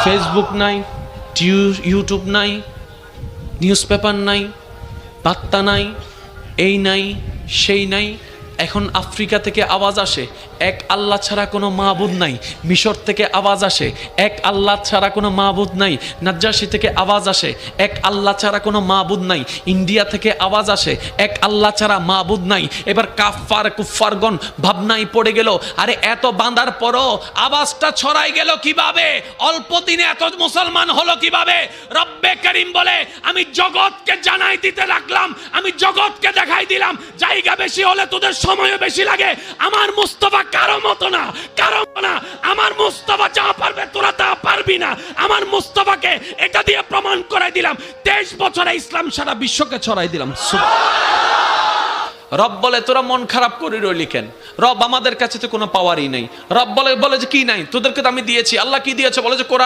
Facebook নাই, YouTube নাই, news paper নাই, বার্তা নাই, এই নাই সেই নাই। এখন আফ্রিকা থেকে আওয়াজ আসে এক আল্লাহ ছাড়া কোনো মাবুদ নাই। মিশর থেকে আওয়াজ আসে এক আল্লাহ ছাড়া কোনো মাবুদ নাই। নাজ্জাশী থেকে আওয়াজ আসে এক আল্লাহ ছাড়া কোনো মাবুদ নাই। ইন্ডিয়া থেকে আওয়াজ আসে এক আল্লাহ ছাড়া মাবুদ নাই। এবার কুফফারগণ ভাবনায় পড়ে গেল, আরে এত বাঁধার পরও আওয়াজটা ছড়াই গেল কিভাবে? অল্প দিনে এত মুসলমান হলো কিভাবে? রব্বে করিম বলে, আমি জগৎকে জানাই দিতে লাগলাম, আমি জগৎকে দেখাই দিলাম। জায়গা বেশি হলে তোদের সময়ও বেশি লাগে। আমার মুস্তাফা কারো মতো না, কারো না। আমার মুস্তাফা যা পারবে তোরা তা পারবি না। আমার মুস্তাফাকে এটা দিয়ে প্রমাণ করাই দিলাম। 23 বছরে ইসলাম সারা বিশ্বকে ছড়াই দিলাম। রব বলে, তোরা মন খারাপ করে রইলি কেন? রব আমাদের কাছে তো কোনো পাওয়ারই নেই। রব বলে যে কি নাই? তোদেরকে তো আমি দিয়েছি। আল্লাহ কি দিয়েছে? বলে যে কোরআন।